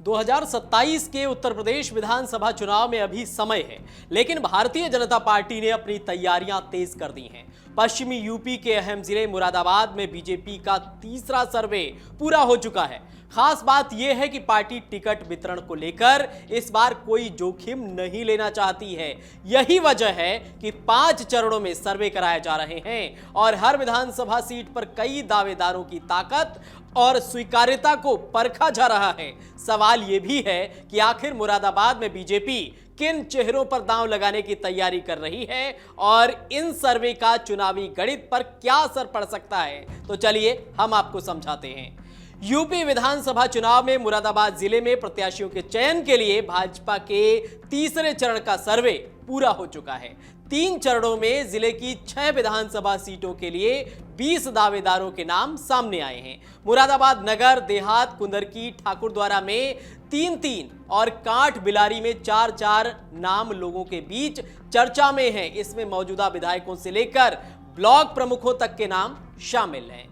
2027 के उत्तर प्रदेश विधानसभा चुनाव में अभी समय है, लेकिन भारतीय जनता पार्टी ने अपनी तैयारियां तेज कर दी हैं। पश्चिमी यूपी के अहम जिले मुरादाबाद में बीजेपी का तीसरा सर्वे पूरा हो चुका है। खास बात यह है कि पार्टी टिकट वितरण को लेकर इस बार कोई जोखिम नहीं लेना चाहती है। यही वजह है कि 5 चरणों में सर्वे कराए जा रहे हैं और हर विधानसभा सीट पर कई दावेदारों की ताकत और स्वीकार्यता को परखा जा रहा है। सवाल यह भी है कि आखिर मुरादाबाद में बीजेपी किन चेहरों पर दांव लगाने की तैयारी कर रही है और इन सर्वे का चुनावी गणित पर क्या असर पड़ सकता है। तो चलिए हम आपको समझाते हैं। यूपी विधानसभा चुनाव में मुरादाबाद जिले में प्रत्याशियों के चयन के लिए भाजपा के तीसरे चरण का सर्वे पूरा हो चुका है। 3 चरणों में जिले की 6 विधानसभा सीटों के लिए 20 दावेदारों के नाम सामने आए हैं। मुरादाबाद नगर, देहात, कुंदरकी, ठाकुरद्वारा में 3-3 और कांठ बिलारी में 4-4 नाम लोगों के बीच चर्चा में हैं। इसमें मौजूदा विधायकों से लेकर ब्लॉक प्रमुखों तक के नाम शामिल हैं।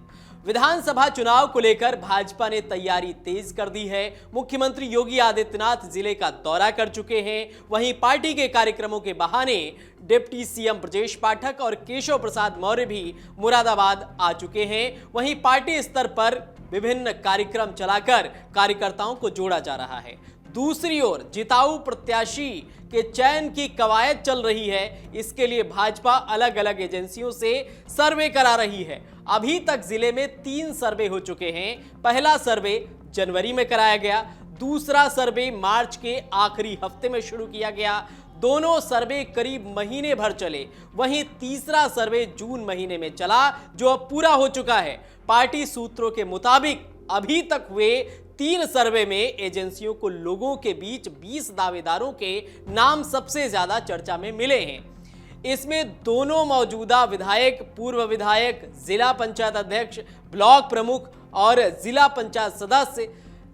विधानसभा चुनाव को लेकर भाजपा ने तैयारी तेज कर दी है। मुख्यमंत्री योगी आदित्यनाथ जिले का दौरा कर चुके हैं। वहीं पार्टी के कार्यक्रमों के बहाने डिप्टी सीएम ब्रजेश पाठक और केशव प्रसाद मौर्य भी मुरादाबाद आ चुके हैं। वहीं पार्टी स्तर पर विभिन्न कार्यक्रम चलाकर कार्यकर्ताओं को जोड़ा जा रहा है। दूसरी ओर जिताऊ प्रत्याशी के चयन की कवायद चल रही है। इसके लिए भाजपा अलग अलग एजेंसियों से सर्वे करा रही है। अभी तक जिले में 3 सर्वे हो चुके हैं। पहला सर्वे जनवरी में कराया गया, दूसरा सर्वे मार्च के आखिरी हफ्ते में शुरू किया गया। दोनों सर्वे करीब महीने भर चले। वहीं तीसरा सर्वे जून महीने में चला, जो अब पूरा हो चुका है। पार्टी सूत्रों के मुताबिक अभी तक हुए 3 सर्वे में एजेंसियों को लोगों के बीच 20 दावेदारों के नाम सबसे ज्यादा चर्चा में मिले हैं। इसमें दोनों मौजूदा विधायक, पूर्व विधायक, जिला पंचायत अध्यक्ष, ब्लॉक प्रमुख और जिला पंचायत सदस्य,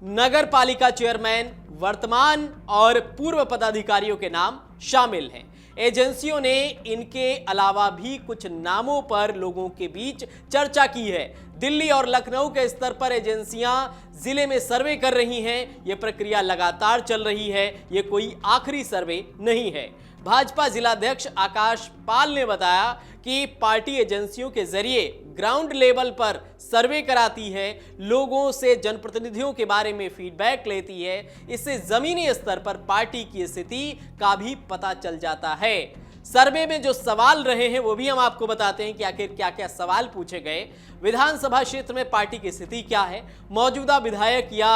नगर पालिका चेयरमैन, वर्तमान और पूर्व पदाधिकारियों के नाम शामिल हैं। एजेंसियों ने इनके अलावा भी कुछ नामों पर लोगों के बीच चर्चा की है। दिल्ली और लखनऊ के स्तर पर एजेंसियां जिले में सर्वे कर रही हैं। यह प्रक्रिया लगातार चल रही है। यह कोई आखिरी सर्वे नहीं है। भाजपा जिलाध्यक्ष आकाश पाल ने बताया कि पार्टी एजेंसियों के जरिए ग्राउंड लेवल पर सर्वे कराती है, लोगों से, जनप्रतिनिधियों के बारे में फीडबैक लेती है। इससे जमीनी स्तर पर पार्टी की स्थिति का भी पता चल जाता है। सर्वे में जो सवाल रहे हैं वो भी हम आपको बताते हैं कि आखिर क्या क्या सवाल पूछे गए। विधानसभा क्षेत्र में पार्टी की स्थिति क्या है, मौजूदा विधायक या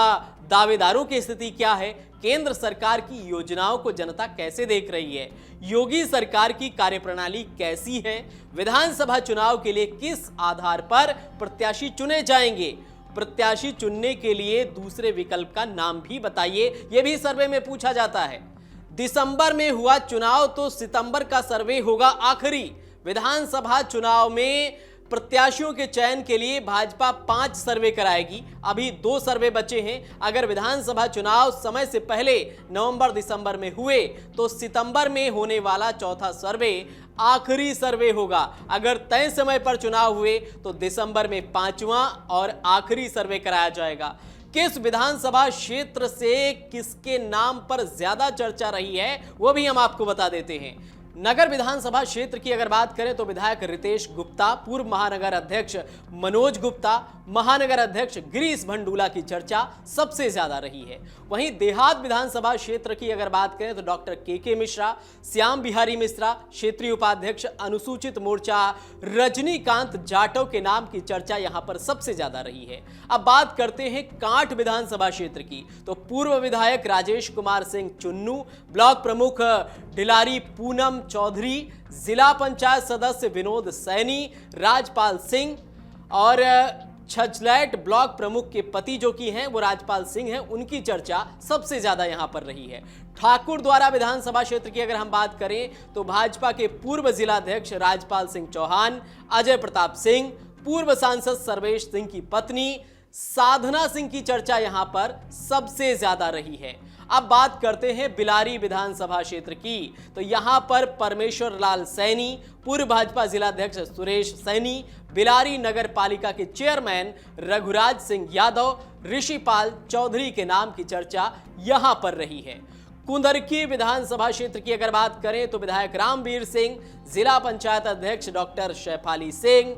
दावेदारों की स्थिति क्या है, केंद्र सरकार की योजनाओं को जनता कैसे देख रही है, योगी सरकार की कार्यप्रणाली कैसी है, विधानसभा चुनाव के लिए किस आधार पर प्रत्याशी चुने जाएंगे, प्रत्याशी चुनने के लिए दूसरे विकल्प का नाम भी बताइए, यह भी सर्वे में पूछा जाता है। दिसंबर में हुआ चुनाव तो सितंबर का सर्वे होगा आखिरी। विधानसभा चुनाव में प्रत्याशियों के चयन के लिए भाजपा 5 सर्वे कराएगी। अभी 2 सर्वे बचे हैं। अगर विधानसभा चुनाव समय से पहले नवंबर-दिसंबर में हुए तो सितंबर में होने वाला चौथा सर्वे आखिरी सर्वे होगा। अगर तय समय पर चुनाव हुए तो दिसंबर में 5वां और आखिरी सर्वे कराया जाएगा। किस विधानसभा क्षेत्र से किसके नाम पर ज्यादा चर्चा रही है वो भी हम आपको बता देते हैं। नगर विधानसभा क्षेत्र की अगर बात करें तो विधायक रितेश गुप्ता, पूर्व महानगर अध्यक्ष मनोज गुप्ता, महानगर अध्यक्ष गिरीश भंडूला की चर्चा सबसे ज्यादा रही है। वहीं देहात विधानसभा क्षेत्र की अगर बात करें तो डॉक्टर के मिश्रा, श्याम बिहारी मिश्रा, क्षेत्रीय उपाध्यक्ष अनुसूचित मोर्चा रजनीकांत जाटव के नाम की चर्चा यहां पर सबसे ज्यादा रही है। अब बात करते हैं कांठ विधानसभा क्षेत्र की, तो पूर्व विधायक राजेश कुमार सिंह चुन्नू, ब्लॉक प्रमुख डिलारी पूनम चौधरी, जिला पंचायत सदस्य विनोद सैनी, राजपाल सिंह और छछलैट ब्लॉक प्रमुख के पति जो कि हैं वो राजपाल सिंह हैं, उनकी चर्चा सबसे ज्यादा यहां पर रही है। ठाकुरद्वारा विधानसभा क्षेत्र की अगर हम बात करें तो भाजपा के पूर्व जिलाध्यक्ष राजपाल सिंह चौहान, अजय प्रताप सिंह, पूर्व सांसद सर्वेश सिंह की पत्नी साधना सिंह की चर्चा यहां पर सबसे ज्यादा रही है। अब बात करते हैं बिलारी विधानसभा क्षेत्र की, तो यहां पर परमेश्वर लाल सैनी, पूर्व भाजपा जिलाध्यक्ष सुरेश सैनी, बिलारी नगर पालिका के चेयरमैन रघुराज सिंह यादव, ऋषिपाल चौधरी के नाम की चर्चा यहां पर रही है। कुंदरकी विधानसभा क्षेत्र की अगर बात करें तो विधायक रामवीर सिंह, जिला पंचायत अध्यक्ष डॉक्टर शैफाली सिंह,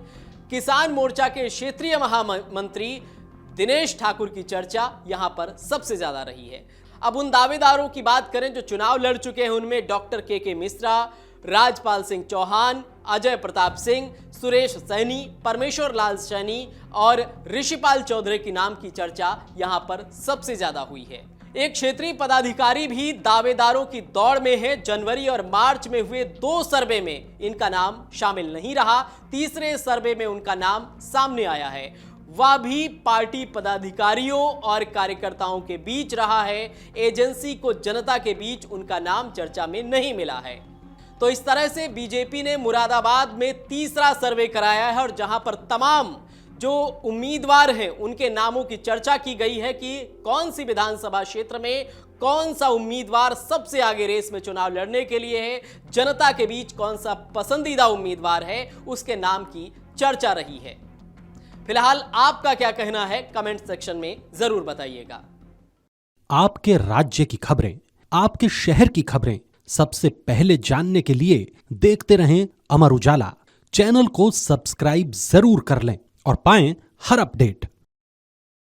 किसान मोर्चा के क्षेत्रीय महामंत्री दिनेश ठाकुर की चर्चा यहां पर सबसे ज्यादा रही है। अब उन दावेदारों की बात करें जो चुनाव लड़ चुके हैं, उनमें डॉक्टर के मिश्रा, राजपाल सिंह चौहान, अजय प्रताप सिंह, सुरेश सैनी, परमेश्वर लाल सैनी और ऋषिपाल चौधरी के नाम की चर्चा यहां पर सबसे ज्यादा हुई है। एक क्षेत्रीय पदाधिकारी भी दावेदारों की दौड़ में है। जनवरी और मार्च में हुए 2 सर्वे में इनका नाम शामिल नहीं रहा, तीसरे सर्वे में उनका नाम सामने आया है, वह भी पार्टी पदाधिकारियों और कार्यकर्ताओं के बीच रहा है। एजेंसी को जनता के बीच उनका नाम चर्चा में नहीं मिला है। तो इस तरह से बीजेपी ने मुरादाबाद में तीसरा सर्वे कराया है और जहां पर तमाम जो उम्मीदवार हैं उनके नामों की चर्चा की गई है कि कौन सी विधानसभा क्षेत्र में कौन सा उम्मीदवार सबसे आगे रेस में चुनाव लड़ने के लिए है, जनता के बीच कौन सा पसंदीदा उम्मीदवार है, उसके नाम की चर्चा रही है। फिलहाल आपका क्या कहना है, कमेंट सेक्शन में जरूर बताइएगा। आपके राज्य की खबरें, आपके शहर की खबरें सबसे पहले जानने के लिए देखते रहें अमर उजाला। चैनल को सब्सक्राइब जरूर कर लें और पाएं हर अपडेट।